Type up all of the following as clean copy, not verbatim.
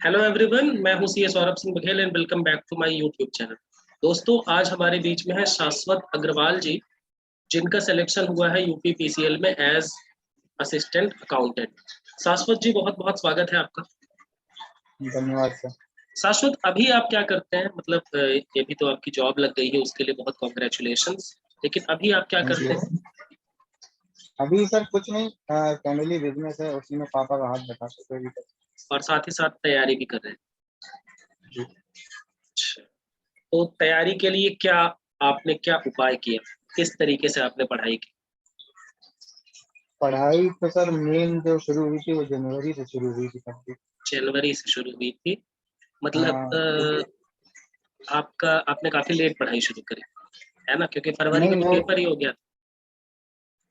Hello everyone, मैं हूं CA Saurabh Singh Baghel and welcome back to my YouTube channel. दोस्तों, आज हमारे बीच में है शाश्वत अग्रवाल जी, जिनका सिलेक्शन हुआ है यूपी पीसीएल में एज असिस्टेंट अकाउंटेंट। शाश्वत जी, बहुत बहुत स्वागत है आपका। धन्यवाद सर। शाश्वत, अभी आप क्या करते हैं? मतलब ये भी तो आपकी जॉब लग गई है, उसके लिए बहुत कॉन्ग्रेचुलेशंस। लेकिन अभी आप क्या करते हैं? अभी सर कुछ नहीं, फैमिली बिजनेस है, उसी में पापा का हाथ बटा सकते हैं। और साथ ही साथ तैयारी भी कर रहे हैं? जी। अच्छा, तो तैयारी के लिए क्या आपने क्या उपाय किया? किस तरीके से आपने पढ़ाई की? पढ़ाई तो सर मेन जो शुरू हुई थी वो जनवरी से शुरू हुई थी सबकी। जनवरी से शुरू हुई थी? मतलब क्योंकि आपका आपने काफी लेट पढ़ाई शुरू करी है ना, क्योंकि फरवरी में नहीं, तो वो पेपर ही हो गया था।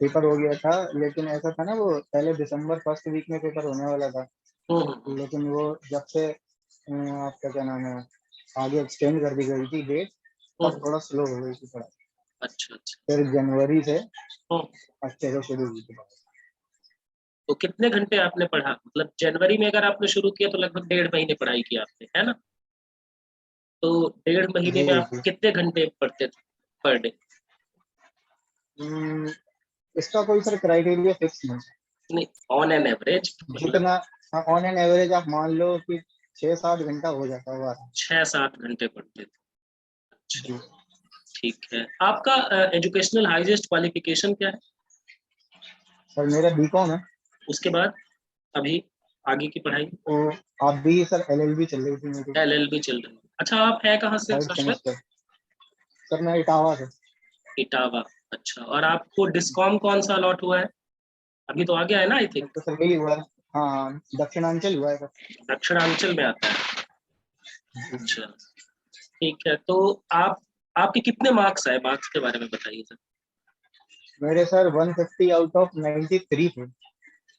पेपर हो गया था, लेकिन ऐसा था ना, वो पहले दिसंबर फर्स्ट वीक में पेपर होने वाला था। हम्म। लेकिन वो जब से आपका क्या नाम है, आगे एक्सटेंड कर दी गई थी डेट, तब हम्म। थोड़ा स्लो हो गई थी पढ़ाई। अच्छा अच्छा। फिर जनवरी से हम्म। अच्छे से शुरू हुई थी। तो कितने घंटे आपने पढ़ा? मतलब जनवरी में अगर आपने शुरू किया तो लगभग 1.5 महीने पढ़ाई की आपने, है ना? तो 1.5 महीने जी में आप जी। कितने घंटे पढ़ते थे पर डे? हम्म, इसका कोई सर क्राइटेरिया फिक्स नहीं। नहीं, ऑन एन एवरेज मतलब। जितना ऑन एन एवरेज आप मान लो कि 6-7 घंटा हो जाता होगा। 6-7 घंटे पढ़ते थे? अच्छा, जी। ठीक है। आपका एजुकेशनल हाईएस्ट क्वालिफिकेशन क्या है? सर मेरा बीकॉम है। उसके बाद अभी आगे की पढ़ाई? तो आप भी सर एलएलबी चल रही थी मेरी, एलएलबी चल रही है। अच्छा, आप है कहाँ से थर्ड शाश्वत? सेमेस्टर। सर मैं इटावा से। इटावा। अच्छा, और आपको डिस्कॉम कौन सा अलॉट हुआ है? अभी तो आ गया है ना, आई थिंक। तो सर यही हुआ है। हाँ, दक्षिणांचल हुआ है सर। दक्षिणांचल में आता है। अच्छा, ठीक है। तो आप आपके कितने मार्क्स आए? मार्क्स के बारे में बताइए सर। मेरे सर 150 आउट ऑफ 93 थे।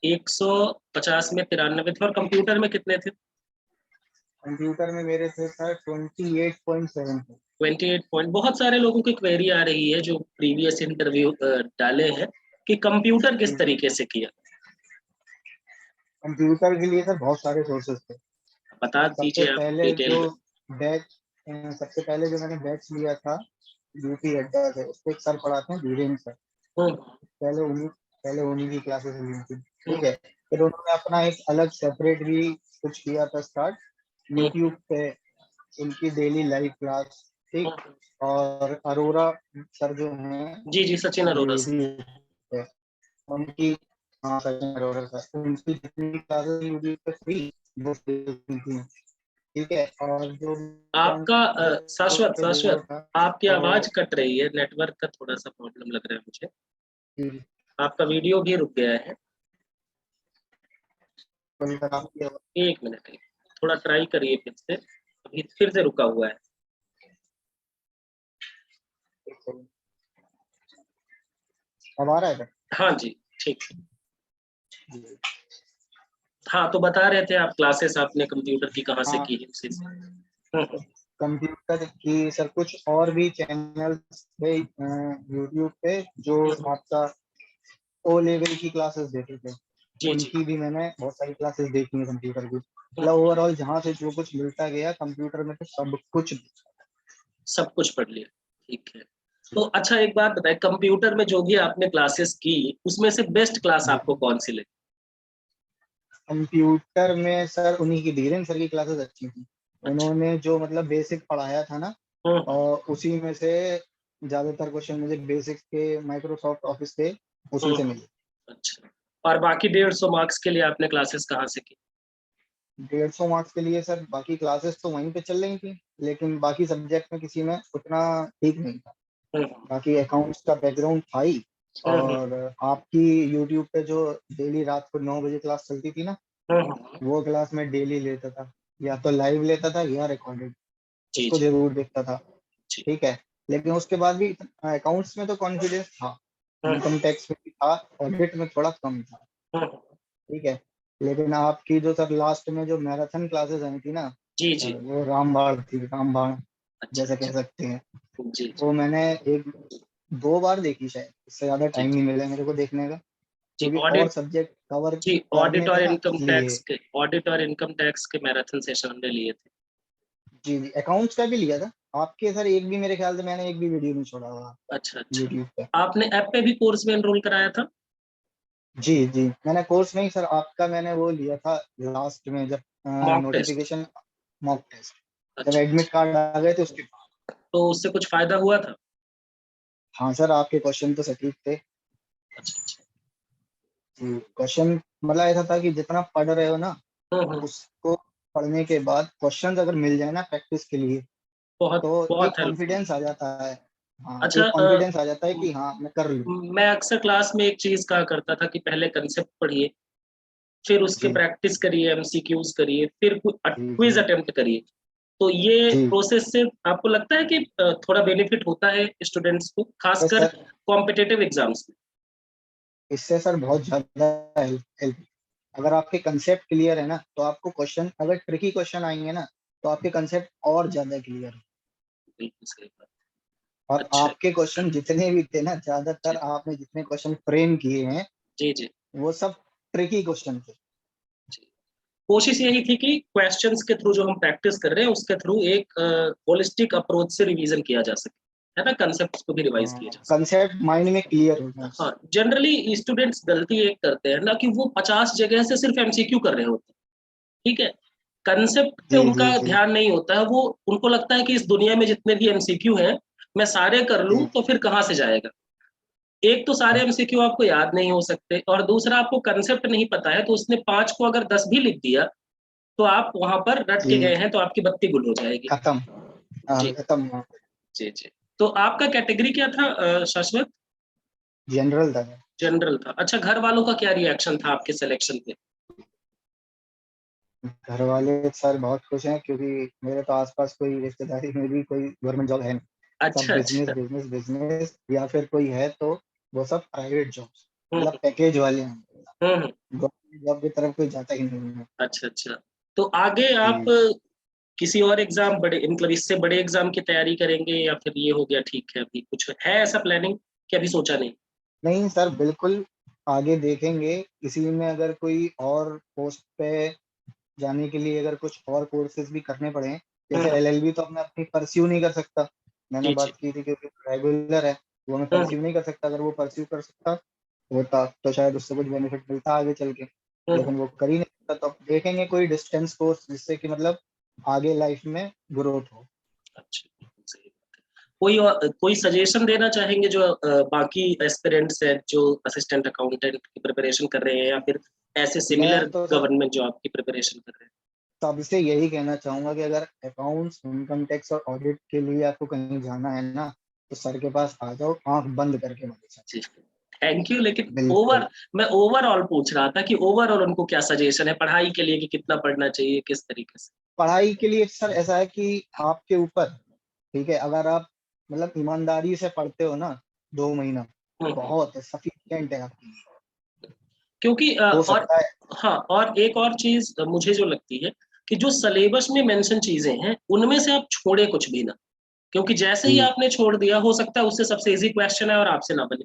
150 में 93 थे। और कंप्यूटर में कितने थे? कंप्यूटर में मेरे थे सर 28.7 थे। 28 पॉइंट। बहुत सारे लोगों की क्वेरी आ रही है जो प्रीवियस इंटरव्यू डाले हैं कि कंप्यूटर किस तरीके से किया। कंप्यूटर के लिए सर बहुत सारे सोर्सेज थे। बता सबसे दीजिए आप पहले डिटेल जो में। बैच सबसे पहले जो मैंने बैच लिया था यूपी अड्डा से, उस पर एक सर पढ़ाते हैं धीरेन्द्र सर। हम्म। पहले उन्हीं की क्लासेस ली थी। हम्म। ठीक है। फिर उन्होंने अपना एक अलग सेपरेट भी कुछ किया था स्टार्ट हम्म। यूट्यूब पे, उनकी डेली लाइव क्लास। ठीक। हम्म। और अरोरा सर जो हैं, जी जी, सचिन अरोड़ा ये सर। भी है उनकी। हाँ, सचिन अरोरा सर, उनकी जितनी क्लासेस यूट्यूब पे फ्री वो थी। ठीक है। और जो आपका शाश्वत वो शाश्वत, था आपकी तो आवाज कट रही है। नेटवर्क का थोड़ा सा प्रॉब्लम लग रहा है मुझे। आपका वीडियो भी रुक गया है। एक मिनट, थोड़ा ट्राई करिए फिर से। अभी फिर से रुका हुआ है। अब आ रहा है हाँ जी, ठीक है। सर। हाँ, तो बता रहे थे आप क्लासेस आपने कंप्यूटर की कहाँ से हाँ, की है, उसी से। कंप्यूटर की सर कुछ और भी चैनल्स थे यूट्यूब पे, जो आपका ओ लेवल की क्लासेस देते थे। जी जी। उनकी भी मैंने बहुत सारी क्लासेस देखी है कंप्यूटर की। मतलब ओवरऑल जहाँ से जो कुछ मिलता गया कंप्यूटर में, तो सब कुछ। सब कुछ पढ़ लिया, ठीक है। तो अच्छा, एक बात बताए, कंप्यूटर में जो भी आपने क्लासेस की, उसमें से बेस्ट क्लास आपको कौन सी लगी? कंप्यूटर में सर उन्हीं की धीरेन सर की क्लासेस अच्छी थी। अच्छा। उन्होंने जो मतलब बेसिक पढ़ाया था ना, हम्म। और उसी में से ज्यादातर क्वेश्चन मुझे बेसिक के माइक्रोसॉफ्ट ऑफिस के उसी से हम्म। मिले। अच्छा, और बाकी 150 मार्क्स के लिए आपने क्लासेस कहाँ से की? 150 मार्क्स के लिए सर बाकी क्लासेस तो वहीं पे चल रही थी, लेकिन बाकी सब्जेक्ट में किसी में उतना ठीक नहीं था। हम्म। बाकी अकाउंट्स का बैकग्राउंड था ही। हम्म। और आपकी यूट्यूब पे जो डेली रात को 9 बजे क्लास चलती थी ना, हम्म। वो क्लास में डेली लेता था। या तो लाइव लेता था या रिकॉर्डेड, जी उसको जी जरूर देखता था। जी। ठीक है। लेकिन उसके बाद भी अकाउंट्स में तो कॉन्फिडेंस था, हम्म। इनकम टैक्स में भी था, ऑडिट में थोड़ा कम था। हम्म। ठीक है। लेकिन आपकी जो सर लास्ट में जो मैराथन क्लासेस आई थी ना जी जी। सर, वो रामबाण थी, रामबाण अच्छा जैसे कह अच्छा। सकते हैं। जी जी वो मैंने एक 2 बार देखी, शायद इससे ज्यादा जी टाइम जी नहीं मिला मेरे को देखने का, जी। क्योंकि और ऑडिट। सब्जेक्ट कवर जी, करने थे ना, इसलिए। ऑडिट और इनकम टैक्स के मैराथन सेशन हमने लिए थे। जी जी, अकाउंट्स का भी लिया था आपके सर, एक भी मेरे ख्याल से मैंने एक भी वीडियो नहीं छोड़ा हुआ आपका अच्छा अच्छा, यूट्यूब पे। आपने ऐप पे भी कोर्स में एनरोल कराया था? जी जी, मैंने कोर्स में ही सर आपका मैंने वो लिया था लास्ट में, जब mock test? Notification, mock test, जब अच्छा एडमिट अच्छा, कार्ड आ गए थे उसके बाद। तो उससे कुछ फायदा हुआ था? हाँ सर, आपके क्वेश्चन तो सटीक थे। अच्छा अच्छा। जी, क्वेश्चन मतलब ऐसा था कि जितना पढ़ रहे हो ना, हम्म, उसको पढ़ने के बाद क्वेश्चंस अगर मिल जाए ना प्रैक्टिस के लिए, बहुत तो एक बहुत हेल्पफुल। कॉन्फिडेंस आ जाता है। हाँ, अच्छा, एक कॉन्फिडेंस आ जाता है कि हाँ मैं कर लूँ। मैं अक्सर क्लास में एक चीज कहा करता था कि पहले कंसेप्ट पढ़िए, फिर उसके जी प्रैक्टिस करिए, एमसीक्यूज करिए, फिर जी क्विज जी अटेम्प्ट करिए। तो ये जी। प्रोसेस से आपको लगता है कि थोड़ा बेनिफिट होता है स्टूडेंट्स को, तो खासकर सर कॉम्पिटिटिव एग्जाम्स में? इससे सर बहुत ज्यादा हेल्प, अगर आपके कंसेप्ट क्लियर है ना, तो आपको क्वेश्चन अगर ट्रिकी क्वेश्चन आएंगे ना, तो आपके कंसेप्ट और ज्यादा क्लियर है। बिल्कुल सही बात। और अच्छा। आपके क्वेश्चन जितने भी थे ना, ज्यादातर जी आपने जितने क्वेश्चन फ्रेम किए हैं, जी जी वो सब ट्रिकी क्वेश्चन थे। जी। कोशिश यही थी कि क्वेश्चंस के थ्रू जो हम प्रैक्टिस कर रहे हैं उसके थ्रू एक होलिस्टिक अप्रोच से रिवीजन किया जा सके, है ना, कंसेप्ट्स को भी रिवाइज किया जा सके। कंसेप्ट माइंड में क्लियर हो जाए हाँ, उससे। जनरली स्टूडेंट्स गलती एक करते हैं ना कि वो 50 जगह से सिर्फ एमसीक्यू कर रहे होते हैं, ठीक है, कंसेप्ट पे जी उनका जी जी ध्यान नहीं होता है। वो उनको लगता है कि इस दुनिया में जितने भी एमसीक्यू हैं मैं सारे कर लूं जी तो जी। फिर कहाँ से जाएगा। एक तो सारे हाँ एमसीक्यू आपको याद नहीं हो सकते, और दूसरा आपको कंसेप्ट नहीं पता है, तो उसने 5 को अगर 10 भी लिख दिया तो आप वहां पर रट के जी, गए हैं तो आपकी बत्ती गुल हो जाएगी। खत्म। हाँ जी खत्म हुआ। जी जी। तो आपका कैटेगरी क्या था शाश्वत? जनरल था। जनरल था। अच्छा, घर वालों का क्या रिएक्शन था आपके सिलेक्शन पे? घर वाले सर बहुत खुश हैं, क्योंकि मेरे तो आसपास कोई रिश्तेदारी में भी कोई गवर्नमेंट जॉब है नहीं। सब अच्छा बिजनेस अच्छा। बिजनेस बिजनेस, या फिर कोई है तो वो सब प्राइवेट जॉब्स, हम्म मतलब पैकेज वाले हैं। हम्म। गवर्नमेंट जॉब की तरफ कोई जाता ही नहीं है। अच्छा अच्छा। तो आगे आप जी। किसी और एग्जाम, बड़े मतलब इससे बड़े एग्जाम की तैयारी करेंगे, या फिर ये हो गया ठीक है, अभी कुछ है ऐसा प्लानिंग कि अभी सोचा नहीं? नहीं सर, बिल्कुल आगे देखेंगे। इसी में अगर कोई और पोस्ट पे जाने के लिए अगर कुछ और कोर्सेज भी करने पड़े, जैसे हम्म। एलएलबी तो मैं अपनी परस्यू नहीं कर सकता, मैंने जी जी। बात की थी, क्योंकि रेगुलर है, वो मैं हम्म परस्यू नहीं कर सकता। अगर वो परस्यू कर सकता होता तो शायद उससे कुछ बेनिफिट मिलता आगे चल के, हम्म। लेकिन वो कर ही नहीं सकता। तो अब देखेंगे कोई डिस्टेंस कोर्स जिससे कि मतलब आगे लाइफ में ग्रोथ हो। अच्छा, बिल्कुल सही। कोई सजेशन देना चाहेंगे जो बाकी एस्पिरेंट्स हैं जो असिस्टेंट अकाउंटेंट की प्रिपरेशन कर रहे हैं, या फिर ऐसे मैं सिमिलर तो सर गवर्नमेंट जॉब की प्रिपरेशन कर रहे सबसे यही कहना चाहूंगा कि अगर अकाउंट्स, इनकम टैक्स और ऑडिट के लिए आपको कहीं जाना है ना, तो सर के पास आ जाओ, आंख बंद करके मत सर। हैं? जी, थैंक यू। लेकिन बिल्कुल। मैं ओवरऑल पूछ रहा था कि ओवरऑल उनको क्या सजेशन है पढ़ाई के लिए, कि कितना पढ़ना चाहिए, किस तरीके से? पढ़ाई के लिए सर ऐसा है कि आपके ऊपर, ठीक है, अगर आप मतलब ईमानदारी से पढ़ते हो ना, 2 महीना हम्म। बहुत है, सफिशिएंट है आपके लिए। क्योंकि हो और सकता है। हाँ, और एक और चीज मुझे जो लगती है कि जो सिलेबस में मेंशन चीजें हैं उनमें से आप छोड़े कुछ भी ना, क्योंकि जैसे ही जी, आपने छोड़ दिया हो सकता है उससे सबसे इजी क्वेश्चन है और आपसे ना बने,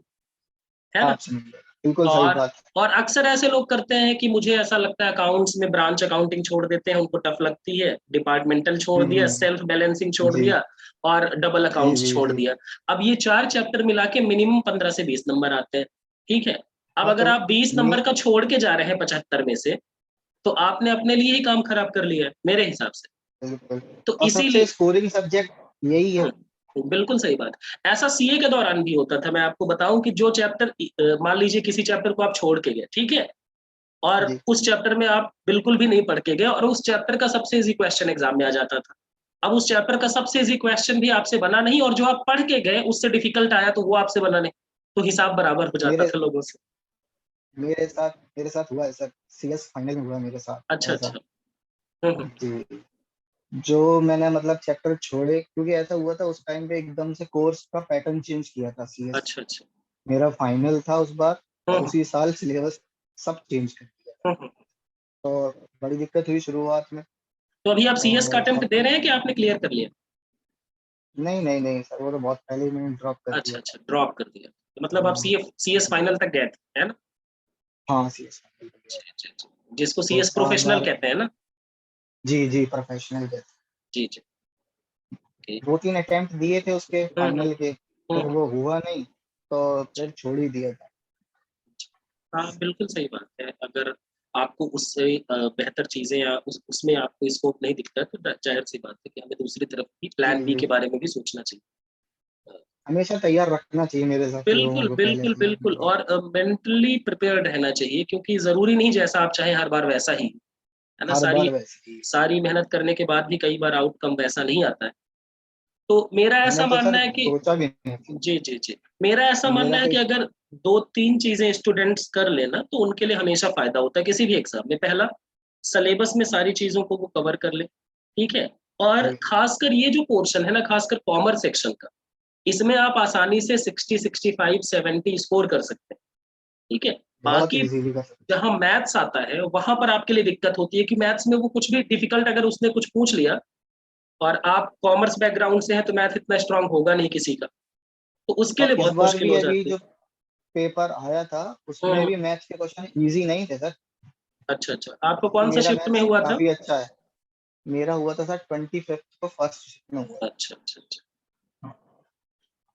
है ना। आप समझ गए, बिल्कुल सही और बात और अक्सर ऐसे लोग करते हैं कि मुझे ऐसा लगता है अकाउंट्स में ब्रांच अकाउंटिंग छोड़ देते हैं, उनको टफ लगती है, डिपार्टमेंटल है। छोड़ दिया, सेल्फ बैलेंसिंग छोड़ जी दिया, और डबल जी अकाउंट्स जी छोड़ जी। दिया। अब ये 4 चैप्टर मिला के मिनिमम 15 से 20 नंबर आते हैं, ठीक है। अब हाँ अगर तो आप 20 नंबर का छोड़ के जा रहे हैं 75 में से, तो आपने अपने लिए ही काम खराब कर लिया है मेरे हिसाब से। बिल्कुल, तो और सबसे इसीलिए स्कोरिंग सब्जेक्ट यही है। बिल्कुल सही बात। ऐसा सीए के दौरान भी होता था, मैं आपको बताऊं कि जो चैप्टर, मान लीजिए किसी चैप्टर को आप छोड़ के गए, ठीक है, और जी उस चैप्टर में आप बिल्कुल भी नहीं पढ़ के गए, और उस चैप्टर का सबसे इजी क्वेश्चन एग्जाम में आ जाता था। अब उस चैप्टर का सबसे इजी क्वेश्चन भी आपसे बना नहीं, और जो आप पढ़ के गए उससे डिफिकल्ट आया तो वो आपसे बना नहीं, तो हिसाब बराबर हो जाता मेरे था लोगों से। मेरे साथ हुआ है सर, सीएस फाइनल में हुआ मेरे साथ अच्छा ऐसा। अच्छा। हम्म। जी, जो मैंने मतलब चैप्टर छोड़े, क्योंकि ऐसा हुआ था उस टाइम पे, एकदम से कोर्स का पैटर्न चेंज किया था सीएस। अच्छा अच्छा। मेरा फाइनल था उस बार, और हम्म उसी साल सिलेबस सब चेंज कर दिया, हम्म। तो बड़ी दिक्कत हुई शुरुआत में। तो अभी आप सीएस का और अटेम्प्ट सब, दे रहे हैं कि आपने क्लियर कर लिया? नहीं नहीं नहीं सर, वो तो बहुत पहले ही मैंने ड्रॉप कर अच्छा दिया। अच्छा, ड्रॉप कर दिया, मतलब आप हाँ सीएस फाइनल तक गए थे, है ना? हाँ CS जिसको तो CS 7 प्रोफेशनल बार, कहते हैं ना? जी जी प्रोफेशनल के। जी जी। ओके। 2-3 अटेम्प्ट दिए थे उसके हम्म फाइनल के, फिर हम्म। वो हुआ नहीं, तो फिर छोड़ ही दिया था। हाँ बिल्कुल सही बात है। अगर आपको उससे बेहतर चीजें या उसमें आपको स्कोप नहीं दिखता है, तो जाहिर सी बात है कि हमें दूसरी तरफ भी जी प्लान बी जी, के बारे में भी सोचना चाहिए। हमेशा तैयार रखना चाहिए मेरे हिसाब से लोगों बिल्कुल को पहले बिल्कुल से। बिल्कुल। और मेंटली प्रिपेयर्ड रहना चाहिए, क्योंकि जरूरी नहीं जैसा आप चाहें हर बार वैसा ही, है ना? हर सारी बार वैसे ही। सारी मेहनत करने के बाद भी कई बार आउटकम वैसा नहीं आता है। तो मेरा मैंने ऐसा तो मानना सर है कि सोचा भी नहीं था। जी जी जी, मेरा ऐसा मानना मेरा है तो कि अगर दो तीन चीजें स्टूडेंट्स कर लेना तो उनके लिए हमेशा फायदा होता है किसी भी एग्जाम में। पहला, सिलेबस में सारी चीजों को वो कवर कर ले, ठीक है? और जी खासकर ये जो पोर्शन है ना, खासकर कॉमर्स सेक्शन का, इसमें आप आसानी से 60 65 70 स्कोर कर सकते हैं, ठीक है? बहुत बाकी इजीली कर सकते जहाँ मैथ्स आता है वहां पर आपके लिए दिक्कत होती है कि मैथ्स में वो कुछ भी डिफिकल्ट अगर उसने कुछ पूछ लिया, और आप कॉमर्स बैकग्राउंड से हैं, तो मैथ इतना स्ट्रांग होगा नहीं किसी का, तो हैं। उसके लिए और इस बहुत बार मुश्किल भी हो अभी जाती है। जो पेपर आया था उसमें हम्म। भी मैथ्स के क्वेश्चन इजी नहीं थे सर। अच्छा अच्छा, आपको क्योंकि कौन सा मेरा शिफ्ट में मैथ्स हुआ था? काफी अच्छा है। मेरा हुआ था सर 25th को फर्स्ट शिफ्ट में हुआ अच्छा अच्छा अच्छा।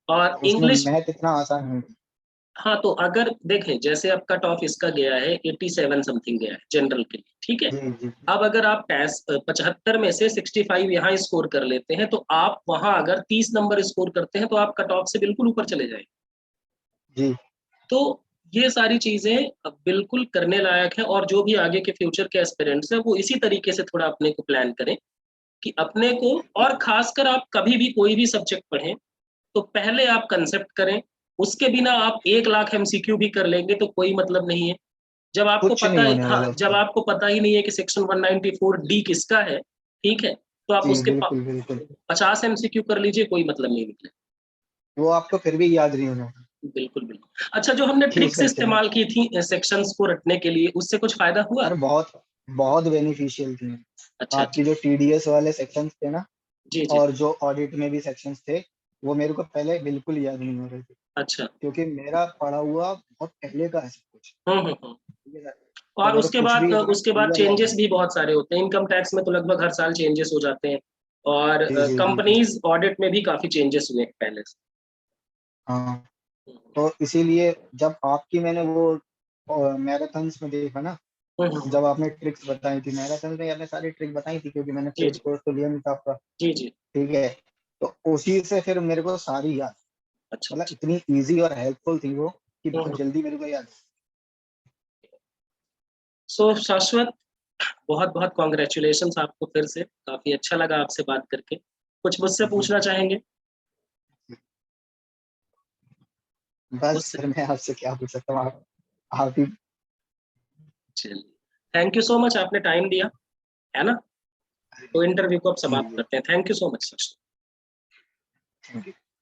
और था। उसमें इंग्लिश, मैथ इतना आसान नहीं था। हाँ तो अगर देखें जैसे अब कट ऑफ इसका गया है 87 समथिंग गया है जनरल के लिए, ठीक है? जी जी अब अगर आप 75 में से 65 यहाँ स्कोर कर लेते हैं, तो आप वहां अगर 30 नंबर स्कोर करते हैं तो आप कट ऑफ से बिल्कुल ऊपर चले जाएंगे। जी। तो ये सारी चीजें अब बिल्कुल करने लायक है, और जो भी आगे के फ्यूचर के एस्पिरेंट्स हैं वो इसी तरीके से थोड़ा अपने को प्लान करें कि अपने को, और खासकर आप कभी भी कोई भी सब्जेक्ट पढ़ें तो पहले आप कंसेप्ट करें। उसके बिना आप 1 लाख एमसीक्यू भी कर लेंगे तो कोई मतलब नहीं है। जब आपको कुछ पता नहीं है, होने हाँ वाला जब उससे। आपको पता ही नहीं है कि सेक्शन 194 डी किसका है, ठीक है, तो आप जी उसके बिल्कुल बिल्कुल। 50 एमसीक्यू कर लीजिए, कोई मतलब नहीं निकले। वो आपको फिर भी याद नहीं होना बिल्कुल बिल्कुल। अच्छा, जो हमने कि उस ट्रिक्स सेक्शन में। इस्तेमाल की थी सेक्शंस को रटने के लिए, उससे कुछ फायदा हुआ? अरे बहुत बहुत बेनिफिशियल थी। अच्छा अच्छा। आपकी जो TDS वाले सेक्शंस थे ना, जी जी। और जो ऑडिट में भी सेक्शंस थे, वो मेरे को पहले बिल्कुल याद नहीं हो रहे थे। अच्छा। क्योंकि मेरा पढ़ा हुआ बहुत पहले का है सब कुछ। हम्म। ठीक है सर। तो और मेरे को कुछ भी इतना उसके बाद क्लियर याद चेंजेस नहीं। भी बहुत सारे होते हैं। इनकम टैक्स में तो लगभग हर साल चेंजेस हो जाते हैं, और जी जी जी जी। कंपनीज ऑडिट में भी काफी चेंजेस हुए हैं पहले से। हाँ। हम्म तो इसीलिए जब आपकी मैंने वो मैराथन्स में देखा ना, हम्म। जब आपने ट्रिक्स बताई थी मैराथन में, आपने सारी ट्रिक बताई थी, क्योंकि मैंने जी पेड जी कोर्स तो लिया नहीं था आपका। जी जी। ठीक है। तो उसी से फिर मेरे को सारी याद, अच्छा मतलब अच्छा। इतनी इजी और हेल्पफुल थी वो कि बहुत हम्म। जल्दी मेरे को याद। सो शाश्वत, बहुत बहुत कॉन्ग्रेचुलेशंस आपको फिर से। काफी अच्छा लगा आपसे बात करके। कुछ मुझसे जी पूछना चाहेंगे? बस मुझसे? फिर मैं आपसे क्या पूछ सकता हूँ, आप ही। चलिए, थैंक यू सो मच, आपने टाइम दिया, है ना? तो इंटरव्यू को अब जी समाप्त जी। करते हैं। Thank you so much sir. Thank you.